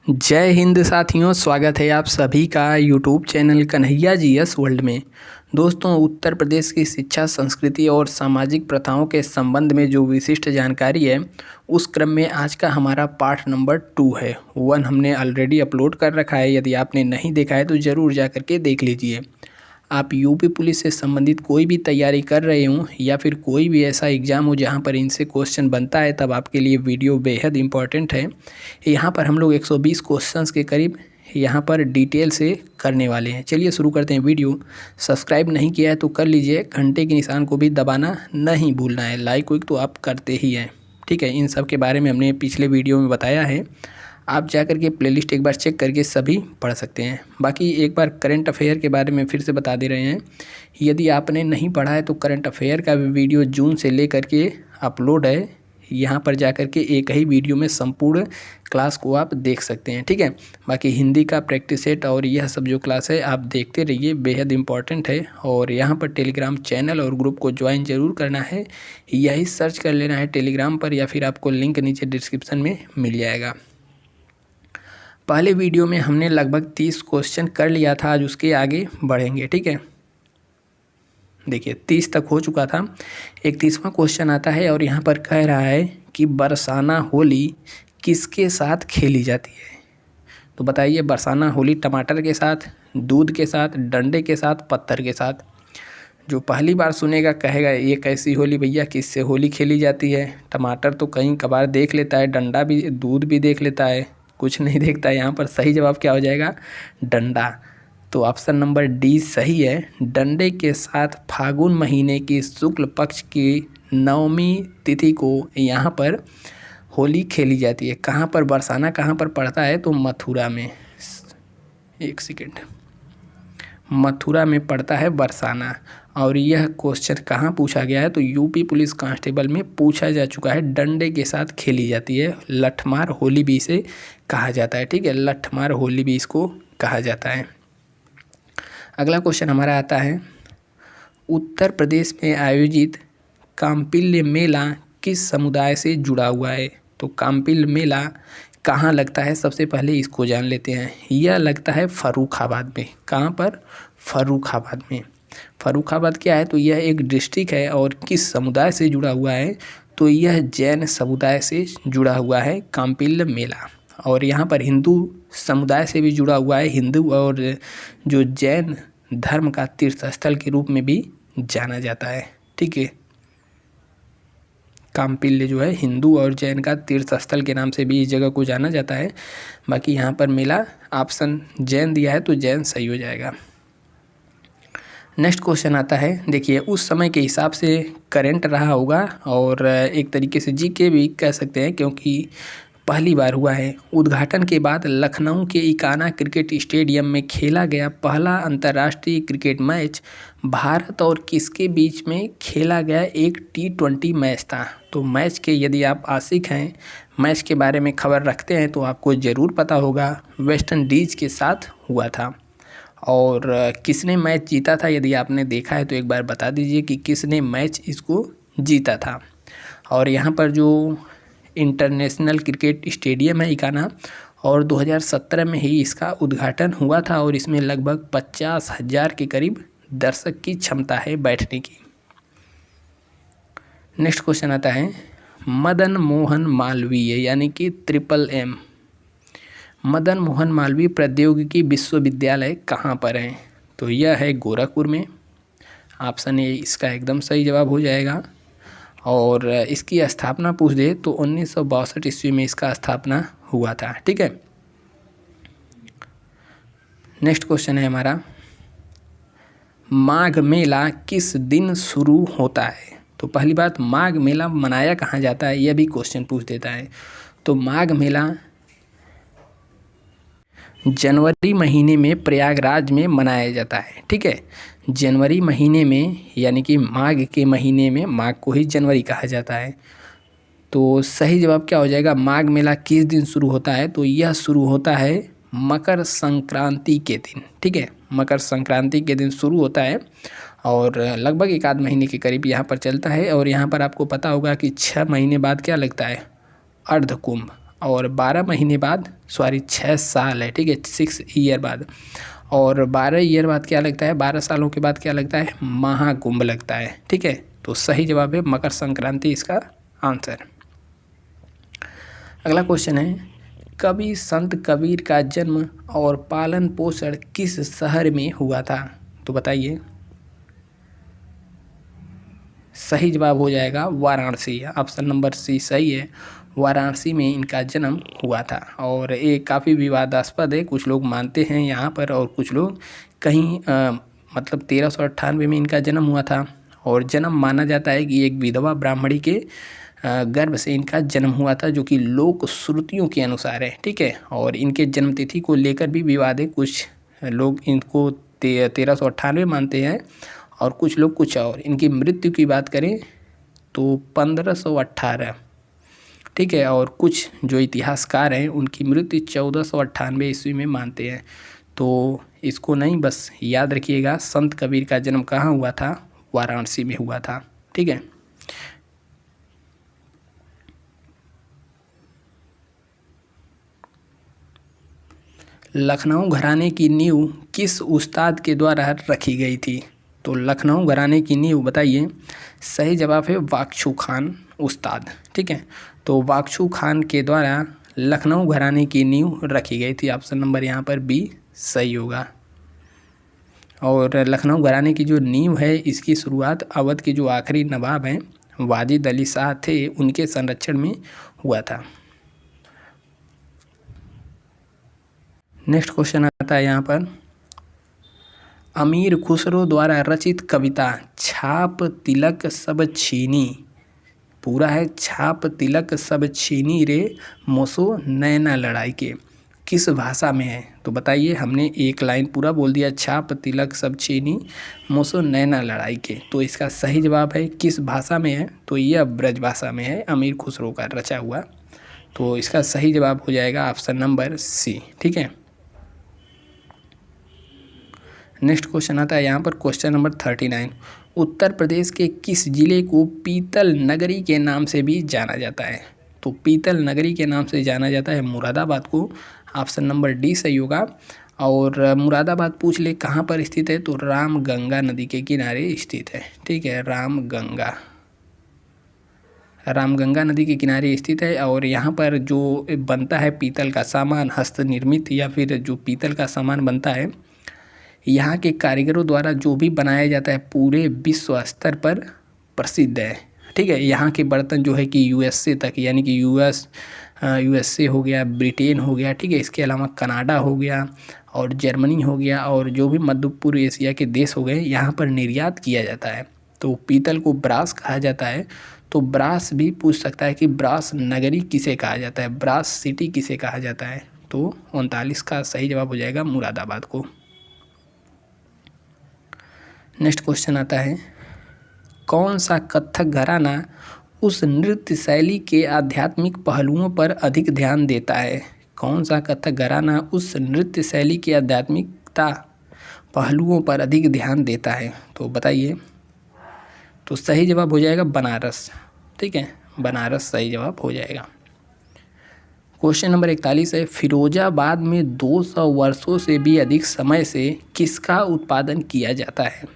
जय हिंद साथियों, स्वागत है आप सभी का YouTube channel Kanhaiya GS world में। दोस्तों, उत्तर प्रदेश की शिक्षा, संस्कृति और सामाजिक प्रथाओं के संबंध में जो विशिष्ट जानकारी है, उस क्रम में आज का हमारा पाठ नंबर 2 है। 1 हमने ऑलरेडी अपलोड कर रखा है। यदि आपने नहीं देखा है तो ज़रूर जा करके देख लीजिए। आप यूपी पुलिस से संबंधित कोई भी तैयारी कर रहे हों या फिर कोई भी ऐसा एग्ज़ाम हो जहां पर इनसे क्वेश्चन बनता है, तब आपके लिए वीडियो बेहद इम्पॉर्टेंट है। यहां पर हम लोग 120 क्वेश्चंस के करीब यहां पर डिटेल से करने वाले हैं। चलिए शुरू करते हैं वीडियो। सब्सक्राइब नहीं किया है तो कर लीजिए, घंटे के निशान को भी दबाना नहीं भूलना है। लाइक वाइक तो आप करते ही हैं, ठीक है। इन सब के बारे में हमने पिछले वीडियो में बताया है। आप जा कर के प्लेलिस्ट एक बार चेक करके सभी पढ़ सकते हैं। बाकी एक बार करंट अफेयर के बारे में फिर से बता दे रहे हैं। यदि आपने नहीं पढ़ा है तो करंट अफेयर का भी वीडियो जून से लेकर के अपलोड है। यहाँ पर जा कर के एक ही वीडियो में संपूर्ण क्लास को आप देख सकते हैं, ठीक है। बाकी हिंदी का प्रैक्टिस सेट और यह सब जो क्लास है आप देखते रहिए, बेहद इंपॉर्टेंट है। और यहाँ पर टेलीग्राम चैनल और ग्रुप को ज्वाइन ज़रूर करना है। यही सर्च कर लेना है टेलीग्राम पर, या फिर आपको लिंक नीचे डिस्क्रिप्शन में मिल जाएगा। पहले वीडियो में हमने लगभग 30 क्वेश्चन कर लिया था, आज उसके आगे बढ़ेंगे, ठीक है। देखिए 30 तक हो चुका था। 31वां क्वेश्चन आता है और यहाँ पर कह रहा है कि बरसाना होली किसके साथ खेली जाती है। तो बताइए, बरसाना होली टमाटर के साथ, दूध के साथ, डंडे के साथ, पत्थर के साथ। जो पहली बार सुनेगा कहेगा ये कैसी होली भैया, किससे होली खेली जाती है। टमाटर तो कहीं कभार देख लेता है, डंडा भी, दूध भी देख लेता है, कुछ नहीं देखता है। यहाँ पर सही जवाब क्या हो जाएगा? डंडा। तो ऑप्शन नंबर डी सही है। डंडे के साथ फागुन महीने की शुक्ल पक्ष की 9वीं तिथि को यहाँ पर होली खेली जाती है। कहाँ पर बरसाना कहाँ पर पड़ता है? तो मथुरा में। एक सेकेंड, मथुरा में पड़ता है बरसाना। और यह क्वेश्चन कहाँ पूछा गया है? तो यूपी पुलिस कांस्टेबल में पूछा जा चुका है। डंडे के साथ खेली जाती है, लठमार होली भी इसे कहा जाता है, ठीक है। लठमार होली भी इसको कहा जाता है। अगला क्वेश्चन हमारा आता है, उत्तर प्रदेश में आयोजित काम्पिल्य मेला किस समुदाय से जुड़ा हुआ है? तो काम्पिल्य मेला कहाँ लगता है? सबसे पहले इसको जान लेते हैं। यह लगता है फर्रुखाबाद में। कहाँ पर? फर्रुखाबाद में। फर्रुखाबाद क्या है? तो यह एक डिस्ट्रिक्ट है। और किस समुदाय से जुड़ा हुआ है? तो यह जैन समुदाय से जुड़ा हुआ है काम्पिल्य मेला। और यहाँ पर हिंदू समुदाय से भी जुड़ा हुआ है। हिंदू और जो जैन धर्म का तीर्थ स्थल के रूप में भी जाना जाता है, ठीक है। काम्पिल्य जो है हिंदू और जैन का तीर्थ स्थल के नाम से भी इस जगह को जाना जाता है। बाकी यहाँ पर मेला ऑप्शन जैन दिया है तो जैन सही हो जाएगा। नेक्स्ट क्वेश्चन आता है, देखिए उस समय के हिसाब से करंट रहा होगा और एक तरीके से जीके भी कह सकते हैं, क्योंकि पहली बार हुआ है। उद्घाटन के बाद लखनऊ के इकाना क्रिकेट स्टेडियम में खेला गया पहला अंतर्राष्ट्रीय क्रिकेट मैच भारत और किसके बीच में खेला गया? एक T20 मैच था। तो मैच के यदि आप आशिक हैं, मैच के बारे में खबर रखते हैं, तो आपको ज़रूर पता होगा। वेस्ट इंडीज़ के साथ हुआ था। और किसने मैच जीता था? यदि आपने देखा है तो एक बार बता दीजिए कि किसने मैच इसको जीता था। और यहाँ पर जो इंटरनेशनल क्रिकेट स्टेडियम है इकाना, और 2017 में ही इसका उद्घाटन हुआ था। और इसमें लगभग 50,000 के करीब दर्शक की क्षमता है बैठने की। नेक्स्ट क्वेश्चन आता है, मदन मोहन मालवीय यानी कि MM मदन मोहन मालवीय प्रौद्योगिकी विश्वविद्यालय कहाँ पर है? तो यह है गोरखपुर में। ऑप्शन ए इसका एकदम सही जवाब हो जाएगा। और इसकी स्थापना पूछ दे तो 1962 ईस्वी में इसका स्थापना हुआ था, ठीक है। नेक्स्ट क्वेश्चन है हमारा, माघ मेला किस दिन शुरू होता है? तो पहली बात, माघ मेला मनाया कहाँ जाता है, यह भी क्वेश्चन पूछ देता है। तो माघ मेला जनवरी महीने में प्रयागराज में मनाया जाता है, ठीक है। जनवरी महीने में, यानी कि माघ के महीने में। माघ को ही जनवरी कहा जाता है। तो सही जवाब क्या हो जाएगा? माघ मेला किस दिन शुरू होता है? तो यह शुरू होता है मकर संक्रांति के दिन, ठीक है। मकर संक्रांति के दिन शुरू होता है और लगभग 1 महीने के करीब यहाँ पर चलता है। और यहाँ पर आपको पता होगा कि 6 महीने बाद क्या लगता है? अर्धकुंभ। और 12 महीने बाद 6 साल है, ठीक है, 6 ईयर बाद। और 12 ईयर बाद क्या लगता है, 12 सालों के बाद क्या लगता है, महाकुंभ लगता है, ठीक है। तो सही जवाब है मकर संक्रांति इसका आंसर। अगला क्वेश्चन है, कवि संत कबीर का जन्म और पालन पोषण किस शहर में हुआ था? तो बताइए। सही जवाब हो जाएगा वाराणसी, ऑप्शन नंबर सी सही है। वाराणसी में इनका जन्म हुआ था और ये काफ़ी विवादास्पद है, कुछ लोग मानते हैं यहाँ पर और कुछ लोग कहीं मतलब 1398 में इनका जन्म हुआ था। और जन्म माना जाता है कि एक विधवा ब्राह्मणी के गर्भ से इनका जन्म हुआ था, जो कि लोक श्रुतियों के अनुसार है, ठीक है। और इनके जन्म तिथि को लेकर भी विवाद है, कुछ लोग इनको 1398 मानते हैं और कुछ लोग कुछ और। इनकी मृत्यु की बात करें तो 1518, ठीक है। और कुछ जो इतिहासकार हैं उनकी मृत्यु 1498 ईस्वी में मानते हैं। तो इसको नहीं, बस याद रखिएगा, संत कबीर का जन्म कहाँ हुआ था, वाराणसी में हुआ था, ठीक है। लखनऊ घराने की नींव किस उस्ताद के द्वारा रखी गई थी? तो लखनऊ घराने की नींव बताइए। सही जवाब है वाकछू खान उस्ताद, ठीक है। तो वाकछू खान के द्वारा लखनऊ घराने की नींव रखी गई थी, ऑप्शन नंबर यहाँ पर बी सही होगा। और लखनऊ घराने की जो नींव है इसकी शुरुआत अवध के जो आखिरी नवाब हैं वाजिद अली शाह थे, उनके संरक्षण में हुआ था। नेक्स्ट क्वेश्चन आता है यहाँ पर, अमीर खुसरो द्वारा रचित कविता छाप तिलक सब छीनी, पूरा है, छाप तिलक सब छीनी रे मोसो नैना लड़ाई के, किस भाषा में है? तो बताइए। हमने एक लाइन पूरा बोल दिया, छाप तिलक सब छीनी मोसो नैना लड़ाई के। तो इसका सही जवाब है किस भाषा में है? तो यह ब्रज भाषा में है, अमीर खुसरो का रचा हुआ। तो इसका सही जवाब हो जाएगा ऑप्शन नंबर सी, ठीक है। नेक्स्ट क्वेश्चन आता है यहाँ पर, क्वेश्चन नंबर 39, उत्तर प्रदेश के किस जिले को पीतल नगरी के नाम से भी जाना जाता है? तो पीतल नगरी के नाम से जाना जाता है मुरादाबाद को, ऑप्शन नंबर डी सही होगा। और मुरादाबाद पूछ ले कहाँ पर स्थित है, तो रामगंगा नदी के किनारे स्थित है, ठीक है, रामगंगा नदी के किनारे स्थित है। और यहाँ पर जो बनता है पीतल का सामान, हस्त निर्मित या फिर जो पीतल का सामान बनता है, यहाँ के कारीगरों द्वारा जो भी बनाया जाता है पूरे विश्व स्तर पर प्रसिद्ध है, ठीक है। यहाँ के बर्तन जो है कि यूएसए तक, यानी कि यूएसए हो गया, ब्रिटेन हो गया, ठीक है, इसके अलावा कनाडा हो गया और जर्मनी हो गया और जो भी मध्य पूर्व एशिया के देश हो गए, यहाँ पर निर्यात किया जाता है। तो पीतल को ब्रास कहा जाता है। तो ब्रास भी पूछ सकता है कि ब्रास नगरी किसे कहा जाता है, ब्रास सिटी किसे कहा जाता है? तो 39 का सही जवाब हो जाएगा मुरादाबाद को। नेक्स्ट क्वेश्चन आता है, कौन सा कथक घराना उस नृत्य शैली के आध्यात्मिक पहलुओं पर अधिक ध्यान देता है? कौन सा कथक घराना उस नृत्य शैली के आध्यात्मिकता पहलुओं पर अधिक ध्यान देता है? तो बताइए। तो सही जवाब हो जाएगा बनारस, ठीक है, बनारस सही जवाब हो जाएगा। क्वेश्चन नंबर 41 है, फिरोजाबाद में 200 वर्षों से भी अधिक समय से किसका उत्पादन किया जाता है?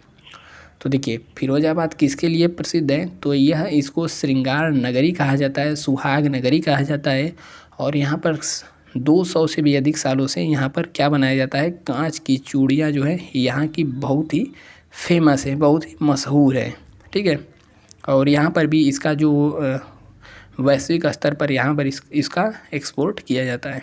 तो देखिए, फिरोजाबाद किसके लिए प्रसिद्ध है? तो यह इसको श्रृंगार नगरी कहा जाता है, सुहाग नगरी कहा जाता है। और यहाँ पर 200 से भी अधिक सालों से यहाँ पर क्या बनाया जाता है, कांच की चूड़ियाँ जो है यहाँ की बहुत ही फेमस है, बहुत ही मशहूर है, ठीक है। और यहाँ पर भी इसका जो वैश्विक स्तर पर यहाँ पर इसका एक्सपोर्ट किया जाता है।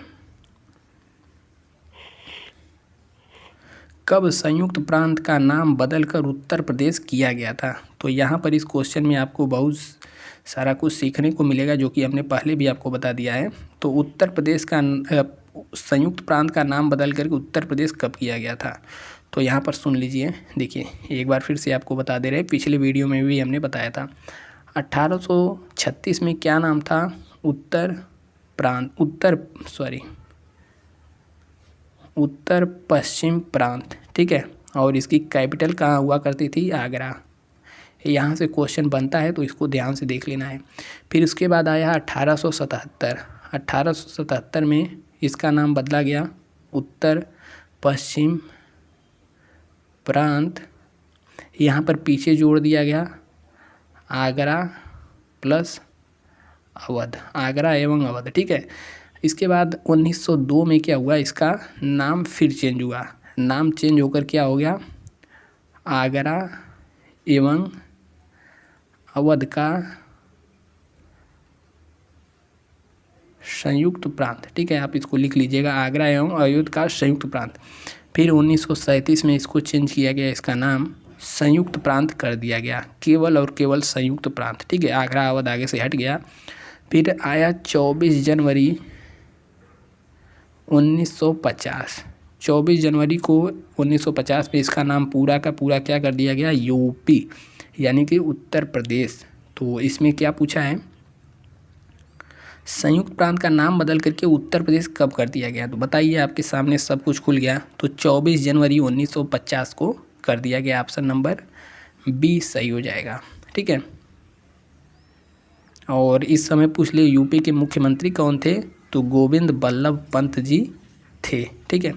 कब संयुक्त प्रांत का नाम बदलकर उत्तर प्रदेश किया गया था? तो यहाँ पर इस क्वेश्चन में आपको बहुत सारा कुछ सीखने को मिलेगा, जो कि हमने पहले भी आपको बता दिया है। तो उत्तर प्रदेश का संयुक्त प्रांत का नाम बदल करके उत्तर प्रदेश कब किया गया था? तो यहाँ पर सुन लीजिए, देखिए एक बार फिर से आपको बता दे रहे हैं, पिछले वीडियो में भी हमने बताया था। 1836 में क्या नाम था? उत्तर पश्चिम प्रांत, ठीक है। और इसकी कैपिटल कहाँ हुआ करती थी? आगरा। यहाँ से क्वेश्चन बनता है तो इसको ध्यान से देख लेना है। फिर उसके बाद आया 1877। 1877 में इसका नाम बदला गया उत्तर पश्चिम प्रांत। यहाँ पर पीछे जोड़ दिया गया आगरा प्लस अवध, आगरा एवं अवध, ठीक है। इसके बाद 1902 में क्या हुआ, इसका नाम फिर चेंज हुआ, नाम चेंज होकर क्या हो गया, आगरा एवं अवध का संयुक्त प्रांत, ठीक है, आप इसको लिख लीजिएगा, आगरा एवं अवध का संयुक्त प्रांत। फिर 1937 में इसको चेंज किया गया, इसका नाम संयुक्त प्रांत कर दिया गया, केवल और केवल संयुक्त प्रांत, ठीक है, आगरा अवध आगे से हट गया। फिर आया 24 जनवरी 1950, 24 जनवरी को 1950 में इसका नाम पूरा का पूरा क्या कर दिया गया, यूपी यानी कि उत्तर प्रदेश। तो इसमें क्या पूछा है, संयुक्त प्रांत का नाम बदल करके उत्तर प्रदेश कब कर दिया गया, तो बताइए, आपके सामने सब कुछ खुल गया। तो 24 जनवरी 1950 को कर दिया गया, ऑप्शन नंबर बी सही हो जाएगा, ठीक है। और इस समय पूछ ले यूपी के मुख्यमंत्री कौन थे, तो गोविंद बल्लभ पंत जी थे, ठीक है।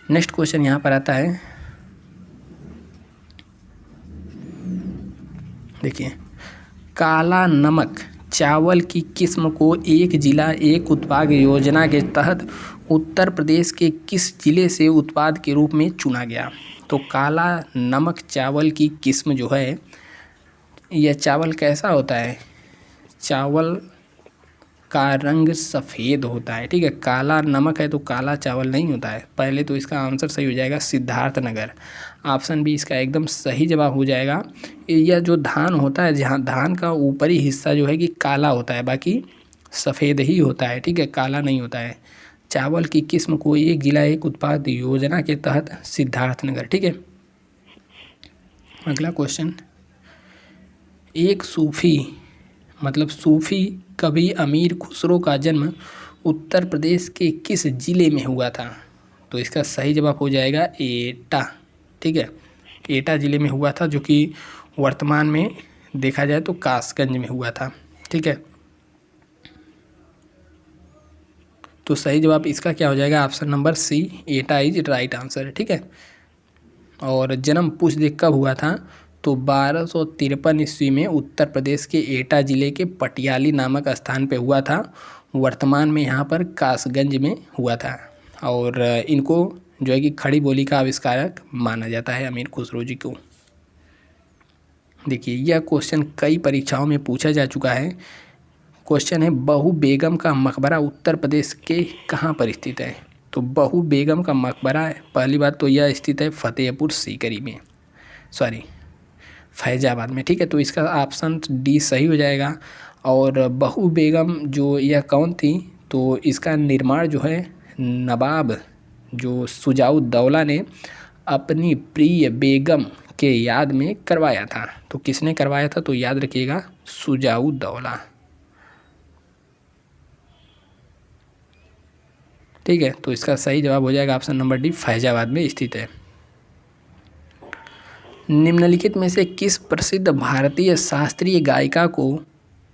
नेक्स्ट क्वेश्चन यहाँ पर आता है, देखिए, काला नमक चावल की किस्म को एक जिला एक उत्पाद योजना के तहत उत्तर प्रदेश के किस जिले से उत्पाद के रूप में चुना गया। तो काला नमक चावल की किस्म जो है, यह चावल कैसा होता है, चावल का रंग सफ़ेद होता है, ठीक है, काला नमक है तो काला चावल नहीं होता है। पहले तो इसका आंसर सही हो जाएगा सिद्धार्थनगर, ऑप्शन बी इसका एकदम सही जवाब हो जाएगा। यह जो धान होता है, जहाँ धान का ऊपरी हिस्सा जो है कि काला होता है, बाकी सफ़ेद ही होता है, ठीक है, काला नहीं होता है। चावल की किस्म को एक जिला एक उत्पाद योजना के तहत सिद्धार्थनगर, ठीक है। अगला क्वेश्चन, एक सूफी मतलब सूफी कवि अमीर खुसरो का जन्म उत्तर प्रदेश के किस जिले में हुआ था। तो इसका सही जवाब हो जाएगा एटा, ठीक है, एटा जिले में हुआ था, जो कि वर्तमान में देखा जाए तो कासगंज में हुआ था, ठीक है। तो सही जवाब इसका क्या हो जाएगा, option number C, Etah is right answer, ठीक है। और जन्म पूछ दे कब हुआ था, तो 1253 ईस्वी में उत्तर प्रदेश के एटा जिले के पटियाली नामक स्थान पे हुआ था, वर्तमान में यहाँ पर कासगंज में हुआ था। और इनको जो है कि खड़ी बोली का आविष्कारक माना जाता है, अमीर खुसरो जी को। देखिए, यह क्वेश्चन कई परीक्षाओं में पूछा जा चुका है। क्वेश्चन है, बहू बेगम का मकबरा उत्तर प्रदेश के कहाँ पर स्थित है। तो बहू बेगम का मकबरा है, पहली बात तो यह स्थित है फतेहपुर सीकरी में, सॉरी फैजाबाद में, ठीक है। तो इसका ऑप्शन डी सही हो जाएगा। और बहू बेगम जो यह कौन थी, तो इसका निर्माण जो है नवाब जो शुजाउद्दौला ने अपनी प्रिय बेगम के याद में करवाया था। तो किसने करवाया था, तो याद रखिएगा शुजाउद्दौला, ठीक है। तो इसका सही जवाब हो जाएगा ऑप्शन नंबर डी, फैजाबाद में स्थित है। निम्नलिखित में से किस प्रसिद्ध भारतीय शास्त्रीय गायिका को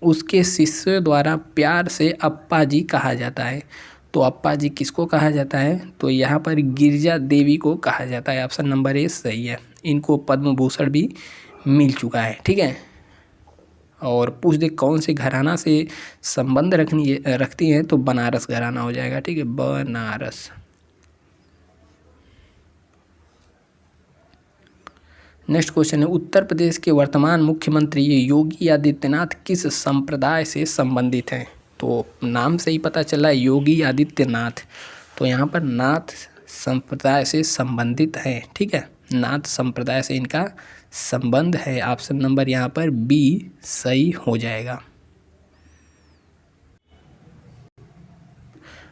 उसके शिष्यों द्वारा प्यार से अप्पा जी कहा जाता है। तो अप्पा जी किसको कहा जाता है, तो यहाँ पर गिरिजा देवी को कहा जाता है, ऑप्शन नंबर ए सही है। इनको पद्म भूषण भी मिल चुका है, ठीक है। और पूछ दे कौन से घराना से संबंध रखती हैं, तो बनारस घराना हो जाएगा, ठीक है, बनारस। नेक्स्ट क्वेश्चन है, उत्तर प्रदेश के वर्तमान मुख्यमंत्री योगी आदित्यनाथ किस संप्रदाय से संबंधित हैं। तो नाम से ही पता चला है योगी आदित्यनाथ, तो यहाँ पर नाथ संप्रदाय से संबंधित हैं, ठीक है, नाथ संप्रदाय से इनका संबंध है, ऑप्शन नंबर यहाँ पर बी सही हो जाएगा।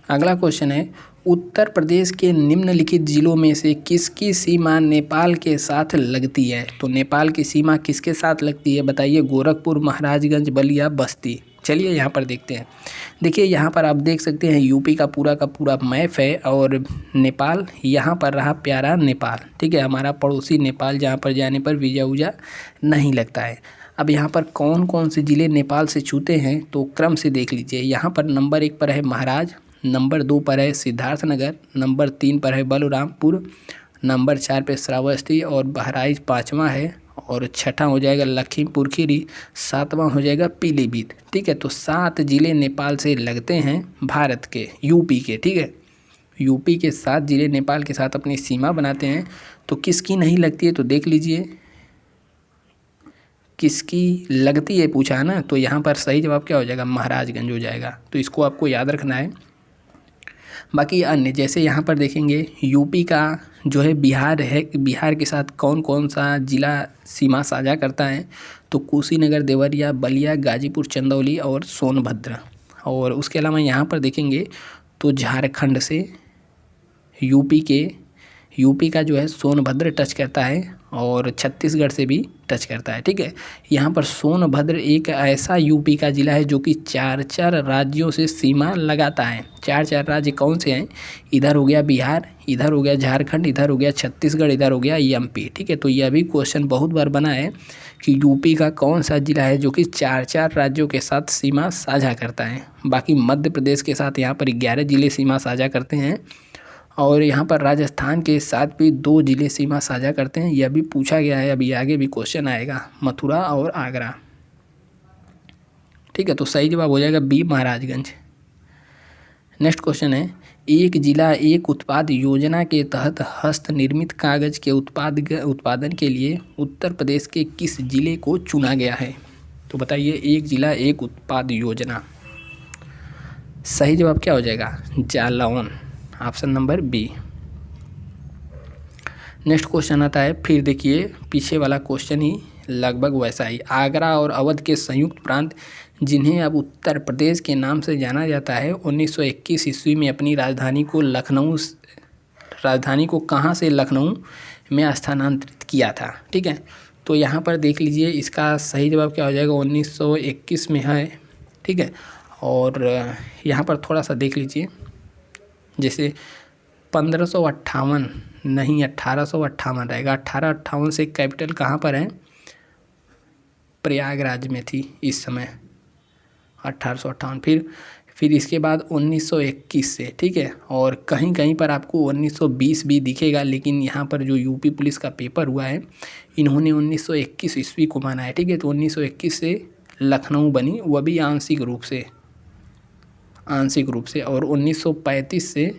अगला क्वेश्चन है, उत्तर प्रदेश के निम्नलिखित जिलों में से किसकी सीमा नेपाल के साथ लगती है। तो नेपाल की सीमा किसके साथ लगती है, बताइए, गोरखपुर, महाराजगंज, बलिया, बस्ती। चलिए यहाँ पर देखते हैं। देखिए, यहाँ पर आप देख सकते हैं यूपी का पूरा मैप है, और नेपाल यहाँ पर रहा प्यारा नेपाल, ठीक है, हमारा पड़ोसी नेपाल, जहाँ पर जाने पर वीज़ा वूजा नहीं लगता है। अब यहाँ पर कौन कौन से ज़िले नेपाल से छूते हैं तो क्रम से देख लीजिए। यहाँ पर नंबर 1 पर है महाराज, नंबर 2 पर है सिद्धार्थनगर, नंबर 3 पर है बलरामपुर, नंबर 4 पे श्रावस्ती और बहराइच 5वां है, और छठा हो जाएगा लखीमपुर खीरी, 7वां हो जाएगा पीलीभीत। ठीक है, तो 7 ज़िले नेपाल से लगते हैं भारत के, यूपी के। ठीक है, यूपी के 7 ज़िले नेपाल के साथ अपनी सीमा बनाते हैं। तो किसकी नहीं लगती है तो देख लीजिए, किसकी लगती है पूछा है ना, तो यहाँ पर सही जवाब क्या हो जाएगा, महाराजगंज हो जाएगा। तो इसको आपको याद रखना है। बाकी अन्य जैसे यहाँ पर देखेंगे, यूपी का जो है बिहार है, बिहार के साथ कौन कौन सा ज़िला सीमा साझा करता है तो कुशीनगर, देवरिया, बलिया, गाजीपुर, चंदौली और सोनभद्र। और उसके अलावा यहाँ पर देखेंगे तो झारखंड से यूपी का जो है सोनभद्र टच करता है, और छत्तीसगढ़ से भी टच करता है। ठीक है, यहाँ पर सोनभद्र एक ऐसा यूपी का ज़िला है जो कि 4 राज्यों से सीमा लगाता है। 4 राज्य कौन से हैं, इधर हो गया बिहार, इधर हो गया झारखंड, इधर हो गया छत्तीसगढ़, इधर हो गया एमपी। ठीक है, तो यह भी क्वेश्चन बहुत बार बना है कि यूपी का कौन सा ज़िला है जो कि 4 राज्यों के साथ सीमा साझा करता है। बाकी मध्य प्रदेश के साथ यहाँ पर 11 ज़िले सीमा साझा करते हैं, और यहाँ पर राजस्थान के साथ भी 2 ज़िले सीमा साझा करते हैं। यह भी पूछा गया है, अभी आगे भी क्वेश्चन आएगा, मथुरा और आगरा। ठीक है, तो सही जवाब हो जाएगा बी, महाराजगंज। नेक्स्ट क्वेश्चन है, एक जिला एक उत्पाद योजना के तहत हस्त निर्मित कागज के उत्पादन के लिए उत्तर प्रदेश के किस जिले को चुना गया है। तो बताइए, एक जिला एक उत्पाद योजना, सही जवाब क्या हो जाएगा, Jalaun, option number B. Next question आता है, फिर देखिए पीछे वाला क्वेश्चन ही लगभग वैसा ही। आगरा और अवध के संयुक्त प्रांत जिन्हें अब उत्तर प्रदेश के नाम से जाना जाता है, 1921 ईस्वी में अपनी राजधानी को कहाँ से लखनऊ में स्थानांतरित किया था। ठीक है, तो यहाँ पर देख लीजिए, इसका सही जवाब क्या हो जाएगा, 1921 में है। ठीक है, और यहाँ पर थोड़ा सा देख लीजिए, जैसे 1558 नहीं 1858 रहेगा। 1858 से कैपिटल कहाँ पर है, प्रयागराज में थी इस समय, 1858। फिर इसके बाद 1921 से, ठीक है, और कहीं कहीं पर आपको 1920 भी दिखेगा, लेकिन यहाँ पर जो यूपी पुलिस का पेपर हुआ है, इन्होंने 1921 ईस्वी को माना है। ठीक है, तो 1921 से लखनऊ बनी, वह भी आंशिक रूप से, और 1935 से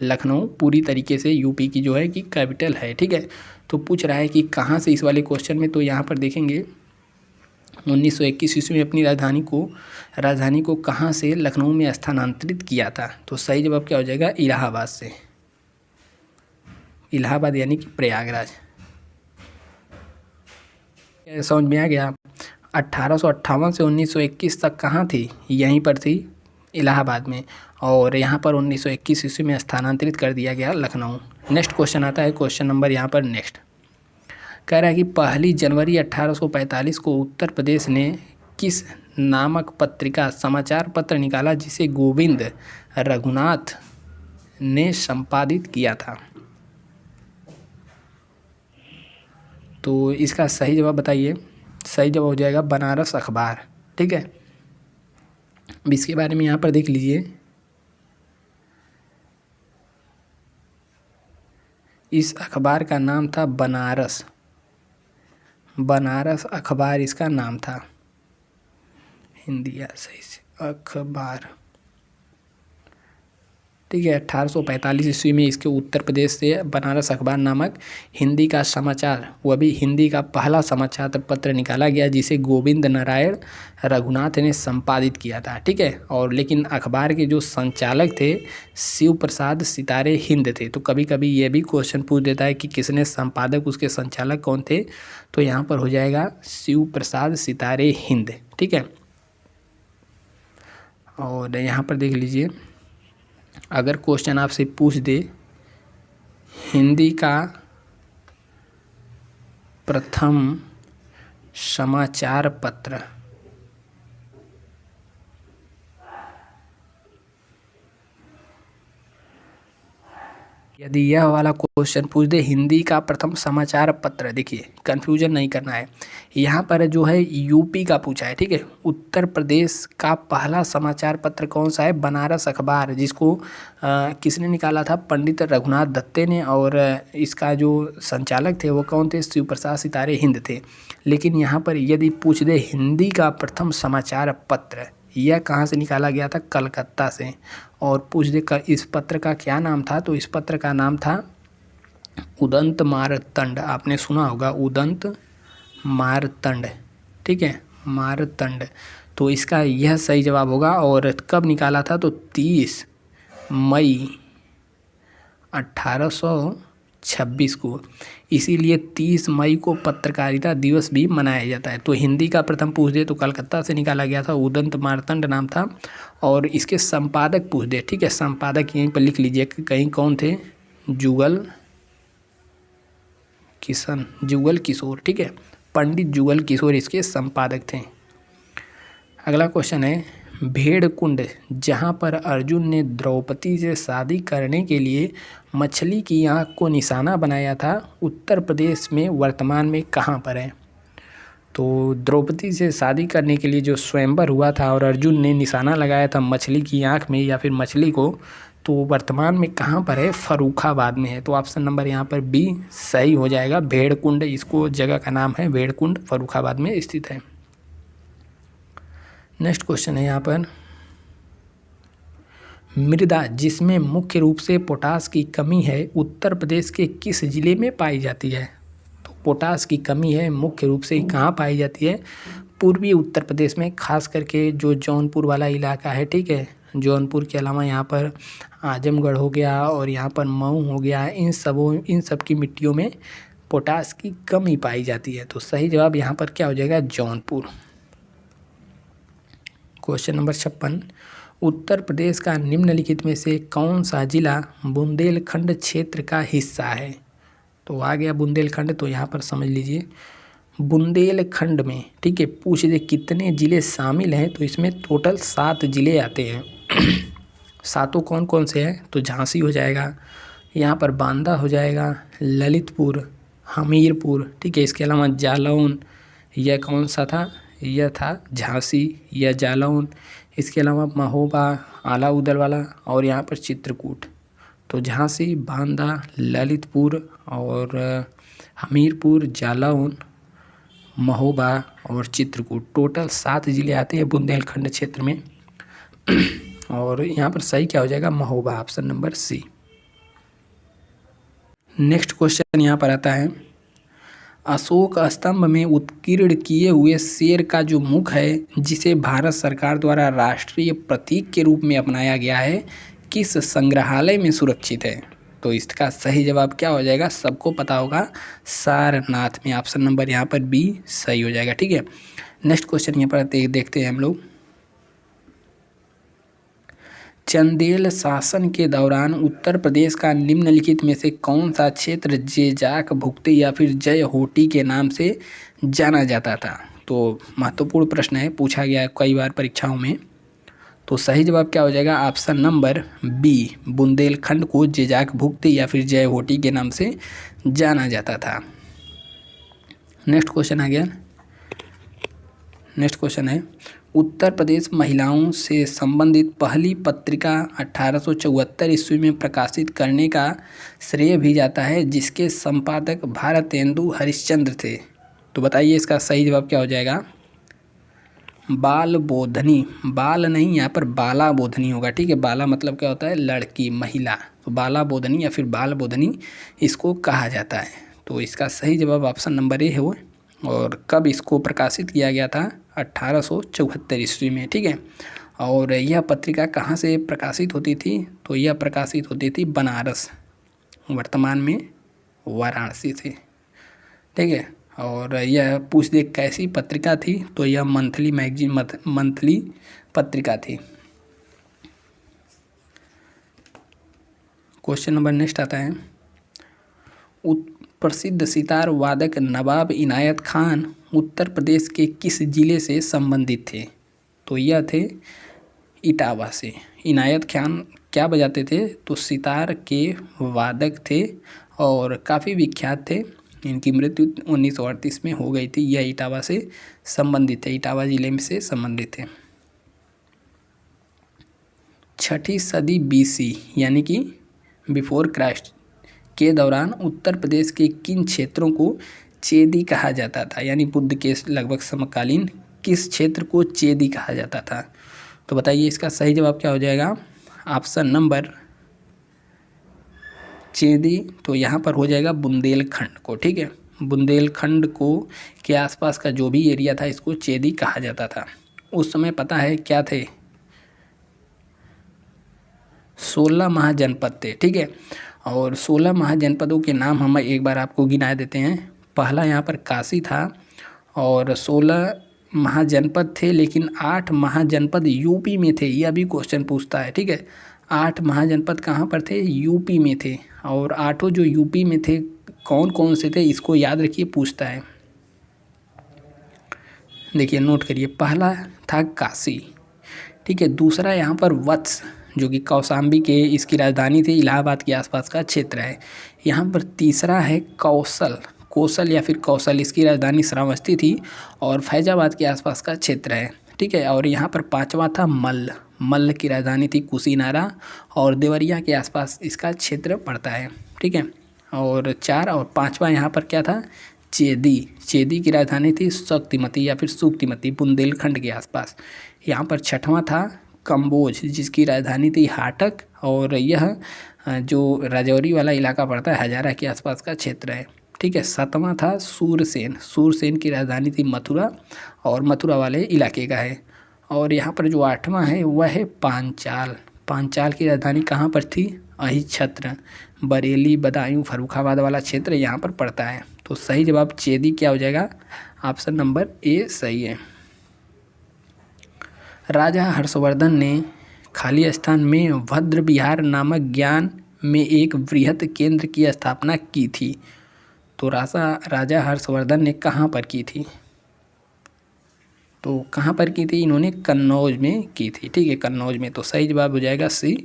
लखनऊ पूरी तरीके से यूपी की जो है कि कैपिटल है। ठीक है, तो पूछ रहा है कि कहाँ से इस वाले क्वेश्चन में, तो यहाँ पर देखेंगे 1921 ईस्वी में अपनी राजधानी को कहाँ से लखनऊ में स्थानांतरित किया था। तो सही जवाब क्या हो जाएगा, इलाहाबाद से, इलाहाबाद यानी कि प्रयागराज। समझ में आ गया। 1858 से 1921 तक कहाँ थी, यहीं पर थी इलाहाबाद में, और यहाँ पर 1921 ईस्वी में स्थानांतरित कर दिया गया लखनऊ। नेक्स्ट क्वेश्चन आता है, क्वेश्चन नंबर यहाँ पर नेक्स्ट कह रहा है कि 1 जनवरी 1845 को उत्तर प्रदेश ने किस नामक पत्रिका समाचार पत्र निकाला जिसे गोविंद रघुनाथ ने संपादित किया था। तो इसका सही जवाब बताइए। सही जवाब हो जाएगा बनारस अखबार। ठीक है, इसके बारे में यहाँ पर देख लीजिए, इस अखबार का नाम था बनारस अखबार इसका नाम था। हिंदी या सही से अखबार। ठीक है, 1845 ईस्वी में इसके उत्तर प्रदेश से बनारस अखबार नामक हिंदी का समाचार, वह भी हिंदी का पहला समाचार पत्र निकाला गया जिसे गोविंद नारायण रघुनाथ ने संपादित किया था। ठीक है, और लेकिन अखबार के जो संचालक थे शिव प्रसाद सितारे हिंद थे। तो कभी कभी ये भी क्वेश्चन पूछ देता है कि किसने संपादक, उसके संचालक कौन थे, तो यहाँ पर हो जाएगा शिव प्रसाद सितारे हिंद। ठीक है, और यहाँ पर देख लीजिए, अगर क्वेश्चन आपसे पूछ दे हिंदी का प्रथम समाचार पत्र, यदि यह वाला क्वेश्चन पूछ दे हिंदी का प्रथम समाचार पत्र, देखिए कंफ्यूजन नहीं करना है, यहाँ पर जो है यूपी का पूछा है, ठीक है। उत्तर प्रदेश का पहला समाचार पत्र कौन सा है? बनारस अखबार, जिसको किसने निकाला था? पंडित रघुनाथ दत्ते ने, और इसका जो संचालक थे वो कौन थे? शिव प्रसाद सितारे हिंद थे। लेकिन यहाँ पर यदि पूछ दे हिंदी का प्रथम समाचार पत्र, यह कहाँ से निकाला गया था? कलकत्ता से। और पूछ दे इस पत्र का क्या नाम था? तो इस पत्र का नाम था उदंत मारतंड। आपने सुना होगा उदंत मारतंड, ठीक है, मारतंड। तो इसका यह सही जवाब होगा। और कब निकाला था? तो 30 मई 1826 को। इसीलिए 30 मई को पत्रकारिता दिवस भी मनाया जाता है। तो हिंदी का प्रथम पूछ दे तो कलकत्ता से निकाला गया था, उदंत मारतंड नाम था। और इसके संपादक पूछ दे, ठीक है, संपादक यहीं पर लिख लीजिए कहीं कौन थे? जुगल किशोर, ठीक है, पंडित जुगल किशोर इसके संपादक थे। अगला क्वेश्चन है, भेड़ कुंड जहाँ पर अर्जुन ने द्रौपदी से शादी करने के लिए मछली की आँख को निशाना बनाया था, उत्तर प्रदेश में वर्तमान में कहाँ पर है? तो द्रौपदी से शादी करने के लिए जो स्वयंवर हुआ था और अर्जुन ने निशाना लगाया था मछली की आँख में या फिर मछली को, तो वर्तमान में कहाँ पर है? फर्रुखाबाद में है। तो ऑप्शन नंबर यहाँ पर बी सही हो जाएगा। भेड़कुंड, इसको जगह का नाम है भेड़कुंड, फर्रुखाबाद में स्थित है। नेक्स्ट क्वेश्चन है यहाँ पर, मृदा जिसमें मुख्य रूप से पोटास की कमी है उत्तर प्रदेश के किस जिले में पाई जाती है? तो पोटास की कमी है मुख्य रूप से कहाँ पाई जाती है? पूर्वी उत्तर प्रदेश में, खास करके जो जौनपुर वाला इलाका है, ठीक है। जौनपुर के अलावा यहाँ पर आजमगढ़ हो गया और यहाँ पर मऊ हो गया, इन सब की मिट्टियों में पोटास की कमी पाई जाती है। तो सही जवाब यहाँ पर क्या हो जाएगा? जौनपुर। क्वेश्चन नंबर 56, उत्तर प्रदेश का निम्नलिखित में से कौन सा जिला बुंदेलखंड क्षेत्र का हिस्सा है? तो आ गया बुंदेलखंड, तो यहाँ पर समझ लीजिए बुंदेलखंड में, ठीक है, पूछ दे कितने ज़िले शामिल हैं? तो इसमें टोटल 7 ज़िले आते हैं। सातों कौन कौन से हैं? तो झांसी हो जाएगा, यहाँ पर बांदा हो जाएगा, ललितपुर, हमीरपुर, ठीक है, इसके अलावा जालौन, यह कौन सा था? यह था झांसी या जालौन। इसके अलावा महोबा, आला उदल वाला, और यहाँ पर चित्रकूट। तो झांसी, बांदा, ललितपुर और हमीरपुर, जालौन, महोबा और चित्रकूट, टोटल 7 ज़िले आते हैं बुंदेलखंड क्षेत्र में। और यहाँ पर सही क्या हो जाएगा? Mahoba, option number C. Next question यहाँ पर आता है, अशोक स्तंभ में उत्कीर्ण किए हुए शेर का जो मुख है, जिसे भारत सरकार द्वारा राष्ट्रीय प्रतीक के रूप में अपनाया गया है, किस संग्रहालय में सुरक्षित है? तो इसका सही जवाब क्या हो जाएगा? सबको पता होगा, सारनाथ में। ऑप्शन नंबर यहाँ पर बी सही हो जाएगा, ठीक है। नेक्स्ट क्वेश्चन यहाँ पर देखते हैं हम लोग, चंदेल शासन के दौरान उत्तर प्रदेश का निम्नलिखित में से कौन सा क्षेत्र जेजाक भुक्ती या फिर जय होटी के नाम से जाना जाता था? तो महत्वपूर्ण प्रश्न है, पूछा गया है कई बार परीक्षाओं में। तो सही जवाब क्या हो जाएगा? ऑप्शन नंबर बी, बुंदेलखंड को जेजाक भुक्ती या फिर जय होटी के नाम से जाना जाता था। नेक्स्ट क्वेश्चन आ गया, नेक्स्ट क्वेश्चन है, उत्तर प्रदेश महिलाओं से संबंधित पहली पत्रिका 1874 ईस्वी में प्रकाशित करने का श्रेय भी जाता है, जिसके संपादक भारतेंदु हरिश्चंद्र थे। तो बताइए इसका सही जवाब क्या हो जाएगा? बाल बोधनी, बाल नहीं, यहाँ पर बाला बोधनी होगा, ठीक है। बाला मतलब क्या होता है? लड़की, महिला। तो बाला बोधनी या फिर बाल बोधनी इसको कहा जाता है। तो इसका सही जवाब ऑप्शन नंबर ए है वो। और कब इसको प्रकाशित किया गया था? 1874 ईस्वी में, ठीक है। और यह पत्रिका कहाँ से प्रकाशित होती थी? तो यह प्रकाशित होती थी बनारस, वर्तमान में वाराणसी से, ठीक है। और यह पूछ दे कैसी पत्रिका थी? तो यह मंथली मैगजीन, मंथली पत्रिका थी। क्वेश्चन नंबर नेक्स्ट आता है, प्रसिद्ध सितार वादक नवाब इनायत खान उत्तर प्रदेश के किस जिले से संबंधित थे? तो यह थे इटावा से। इनायत खान क्या बजाते थे? तो सितार के वादक थे और काफ़ी विख्यात थे। इनकी मृत्यु 1938 में हो गई थी। यह इटावा से संबंधित है, इटावा जिले में से संबंधित है। 6ठी सदी BC यानी कि बिफोर क्राइस्ट के दौरान उत्तर प्रदेश के किन क्षेत्रों को चेदी कहा जाता था? यानी बुद्ध के लगभग समकालीन किस क्षेत्र को चेदी कहा जाता था? तो बताइए इसका सही जवाब क्या हो जाएगा? ऑप्शन नंबर चेदी, तो यहाँ पर हो जाएगा बुंदेलखंड को। ठीक है, बुंदेलखंड को के आसपास का जो भी एरिया था इसको चेदी कहा जाता था। उस समय पता है क्या थे? 16 महाजनपद थे। ठीक है, और 16 महाजनपदों के नाम हम एक बार आपको गिना देते हैं। पहला यहाँ पर काशी था और 16 महाजनपद थे, लेकिन 8 महाजनपद यूपी में थे। यह भी क्वेश्चन पूछता है। ठीक है, 8 महाजनपद कहाँ पर थे? यूपी में थे। और 8 जो यूपी में थे कौन कौन से थे इसको याद रखिए, पूछता है। देखिए नोट करिए, पहला था काशी। ठीक है, दूसरा यहाँ पर वत्स जो कि कौशाम्बी के इसकी राजधानी थी, इलाहाबाद के आसपास का क्षेत्र है। यहाँ पर तीसरा है कौशल या फिर कौशल, इसकी राजधानी श्रावस्ती थी और फैजाबाद के आसपास का क्षेत्र है। ठीक है, और यहाँ पर पांचवा था मल्ल की राजधानी थी कुशीनारा और देवरिया के आसपास इसका क्षेत्र पड़ता है। ठीक है, और 4 और 5वां यहाँ पर क्या था? चेदी की राजधानी थी शक्तिमती या फिर सुक्तिमती, बुंदेलखंड के आसपास। यहाँ पर 6वां था कंबोज जिसकी राजधानी थी हाटक और यह जो राजौरी वाला इलाका पड़ता है हजारा के आसपास का क्षेत्र है। ठीक है, 7वां था सूरसेन की राजधानी थी मथुरा और मथुरा वाले इलाके का है। और यहाँ पर जो 8वां है वह है पांचाल की राजधानी कहाँ पर थी? अहिच्छत्र, बरेली, बदायूं, फर्रुखाबाद वाला क्षेत्र यहाँ पर पड़ता है। तो सही जवाब चेदी क्या हो जाएगा? ऑप्शन नंबर ए सही है। राजा हर्षवर्धन ने खाली स्थान में भद्र विहार नामक ज्ञान में एक वृहत केंद्र की स्थापना की थी। तो राजा हर्षवर्धन ने कहाँ पर की थी? तो कहाँ पर की थी? इन्होंने कन्नौज में की थी। ठीक है, कन्नौज में। तो सही जवाब हो जाएगा सी,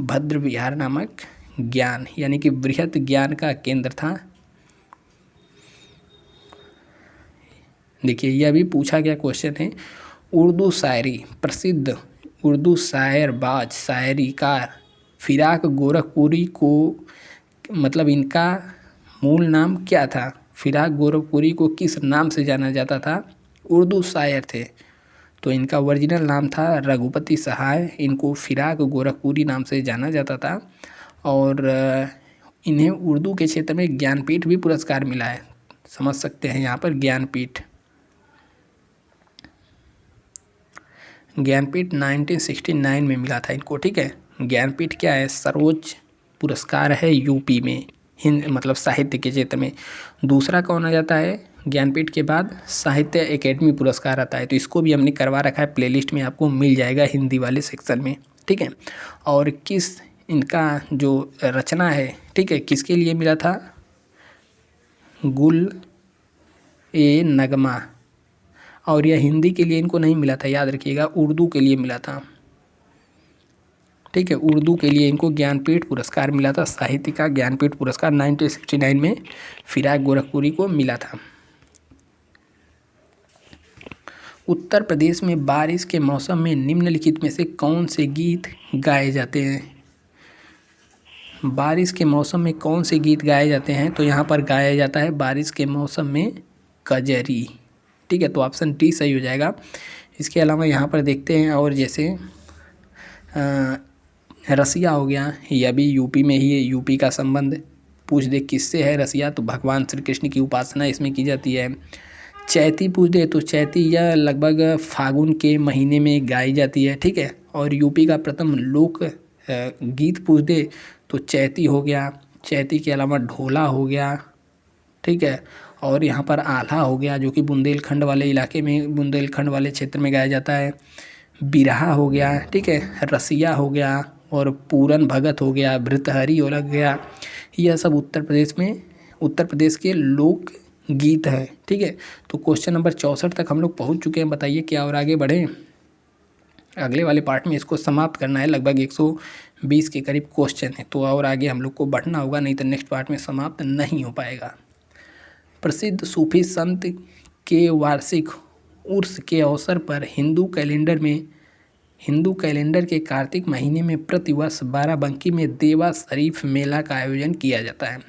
भद्र विहार नामक ज्ञान यानी कि वृहत ज्ञान का केंद्र था। देखिए यह भी पूछा गया क्वेश्चन है। उर्दू शायरी, प्रसिद्ध उर्दू शायरबाज शायरीकार फिराक गोरखपुरी को मतलब इनका मूल नाम क्या था? फिराक गोरखपुरी को किस नाम से जाना जाता था? उर्दू शायर थे तो इनका ओरिजिनल नाम था रघुपति सहाय। इनको फिराक गोरखपुरी नाम से जाना जाता था और इन्हें उर्दू के क्षेत्र में ज्ञानपीठ भी पुरस्कार मिला है। समझ सकते हैं यहाँ पर ज्ञानपीठ 1969 में मिला था इनको। ठीक है, ज्ञानपीठ क्या है? सर्वोच्च पुरस्कार है यूपी में, मतलब साहित्य के क्षेत्र में। दूसरा कौन आ जाता है ज्ञानपीठ के बाद? साहित्य एकेडमी पुरस्कार आता है। तो इसको भी हमने करवा रखा है, प्लेलिस्ट में आपको मिल जाएगा हिंदी वाले सेक्शन में। ठीक है, और किस इनका जो रचना है, ठीक है, किसके लिए मिला था? गुल ए नगमा। और यह हिंदी के लिए इनको नहीं मिला था, याद रखिएगा, उर्दू के लिए मिला था। ठीक है, उर्दू के लिए इनको ज्ञानपीठ पुरस्कार मिला था। साहित्य का ज्ञानपीठ पुरस्कार 1969 में फिराक गोरखपुरी को मिला था। उत्तर प्रदेश में बारिश के मौसम में निम्नलिखित में से कौन से गीत गाए जाते हैं? बारिश के मौसम में कौन से गीत गाए जाते हैं? तो यहाँ पर गाया जाता है बारिश के मौसम में कजरी। ठीक है, तो ऑप्शन डी सही हो जाएगा। इसके अलावा यहाँ पर देखते हैं और जैसे रसिया हो गया, यह भी यूपी में ही है। यूपी का संबंध पूछ दे किससे है रसिया, तो भगवान श्री कृष्ण की उपासना इसमें की जाती है। चैती पूछ दे तो चैती यह लगभग फागुन के महीने में गाई जाती है। ठीक है, और यूपी का प्रथम लोक गीत पूछ दे तो चैती हो गया। चैती के अलावा ढोला हो गया। ठीक है, और यहाँ पर आल्हा हो गया जो कि बुंदेलखंड वाले इलाके में, बुंदेलखंड वाले क्षेत्र में गाया जाता है। बिरहा हो गया। ठीक है, रसिया हो गया और पूरन भगत हो गया, भृतहरि हो गया। यह सब उत्तर प्रदेश के लोक गीत है। ठीक है, तो क्वेश्चन नंबर 64 तक हम लोग पहुँच चुके हैं। बताइए क्या और आगे बढ़ें? अगले वाले पार्ट में इसको समाप्त करना है। लगभग 120 20 के करीब क्वेश्चन है, तो और आगे हम लोग को बढ़ना होगा, नहीं तो नेक्स्ट पार्ट में समाप्त नहीं हो पाएगा। प्रसिद्ध सूफी संत के वार्षिक उर्स के अवसर पर हिंदू कैलेंडर के कार्तिक महीने में प्रतिवर्ष बाराबंकी में देवा शरीफ मेला का आयोजन किया जाता है।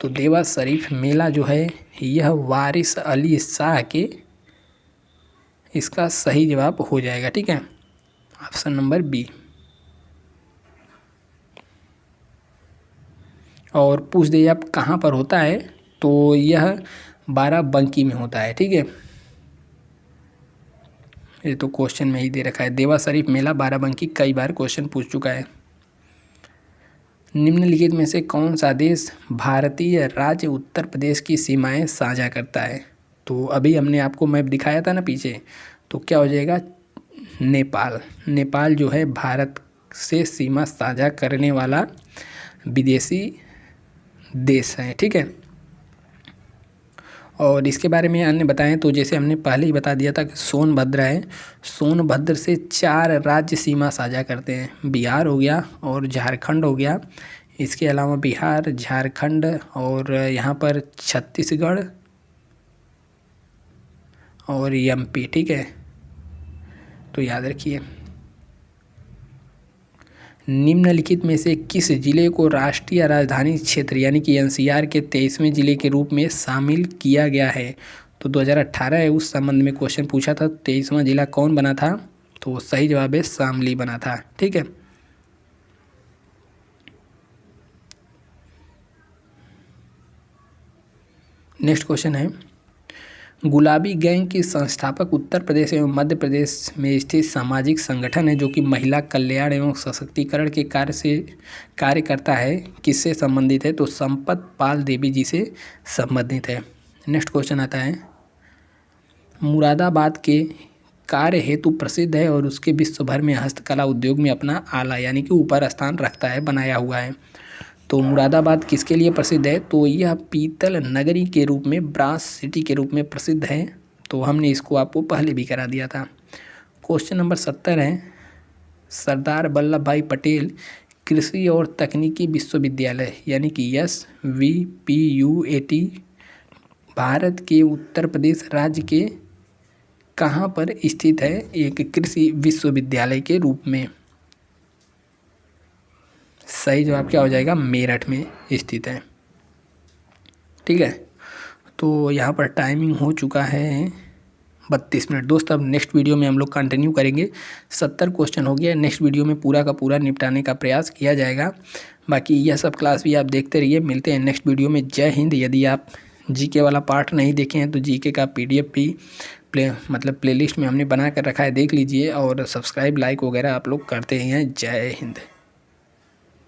तो देवा शरीफ मेला जो है यह वारिस अली शाह के, इसका सही जवाब हो जाएगा, ठीक है, ऑप्शन नंबर बी। और पूछ दीजिए आप कहाँ पर होता है, तो यह बाराबंकी में होता है, ठीक है। ये तो क्वेश्चन में ही दे रखा है, देवा शरीफ मेला बाराबंकी, कई बार क्वेश्चन पूछ चुका है। निम्नलिखित में से कौन सा देश भारतीय राज्य उत्तर प्रदेश की सीमाएं साझा करता है? तो अभी हमने आपको मैप दिखाया था ना पीछे, तो क्या हो जाएगा, नेपाल। नेपाल जो है भारत से सीमा साझा करने वाला विदेशी देश है, ठीक है। और इसके बारे में अन्य बताएं तो जैसे हमने पहले ही बता दिया था कि सोनभद्र है, सोनभद्र से 4 राज्य सीमा साझा करते हैं, बिहार हो गया और झारखंड हो गया। इसके अलावा बिहार, झारखंड और यहाँ पर छत्तीसगढ़ और एमपी, ठीक है, तो याद रखिए। निम्नलिखित में से किस जिले को राष्ट्रीय राजधानी क्षेत्र यानी कि एनसीआर के 23वें जिले के रूप में शामिल किया गया है? तो 2018 है, उस संबंध में क्वेश्चन पूछा था। 23वां जिला कौन बना था? तो सही जवाब है शामली बना था, ठीक है। नेक्स्ट क्वेश्चन है, गुलाबी गैंग की संस्थापक उत्तर प्रदेश एवं मध्य प्रदेश में स्थित सामाजिक संगठन है जो कि महिला कल्याण एवं सशक्तिकरण के कार्य करता है, किससे संबंधित है? तो संपत पाल देवी जी से संबंधित है। नेक्स्ट क्वेश्चन आता है, मुरादाबाद के कार्य हेतु प्रसिद्ध है और उसके विश्व भर में हस्तकला उद्योग में अपना आला यानी कि ऊपर स्थान रखता है, बनाया हुआ है। तो मुरादाबाद किसके लिए प्रसिद्ध है? तो यह पीतल नगरी के रूप में, ब्रास सिटी के रूप में प्रसिद्ध है। तो हमने इसको आपको पहले भी करा दिया था। क्वेश्चन नंबर 70 है, सरदार वल्लभ भाई पटेल कृषि और तकनीकी विश्वविद्यालय यानी कि SVPUAT भारत के उत्तर प्रदेश राज्य के कहाँ पर स्थित है? एक कृषि विश्वविद्यालय के रूप में। सही जवाब क्या हो जाएगा? मेरठ में स्थित है, ठीक है। तो यहाँ पर टाइमिंग हो चुका है 32 मिनट। दोस्त अब नेक्स्ट वीडियो में हम लोग कंटिन्यू करेंगे। 70 क्वेश्चन हो गया, नेक्स्ट वीडियो में पूरा का पूरा निपटाने का प्रयास किया जाएगा। बाकी यह सब क्लास भी आप देखते रहिए, मिलते हैं नेक्स्ट वीडियो में। जय हिंद। यदि आप जीके वाला पार्ट नहीं देखे हैं तो जीके का PDF भी प्लेलिस्ट में हमने बना कर रखा है, देख लीजिए। और सब्सक्राइब, लाइक वगैरह आप लोग करते ही हैं। जय हिंद।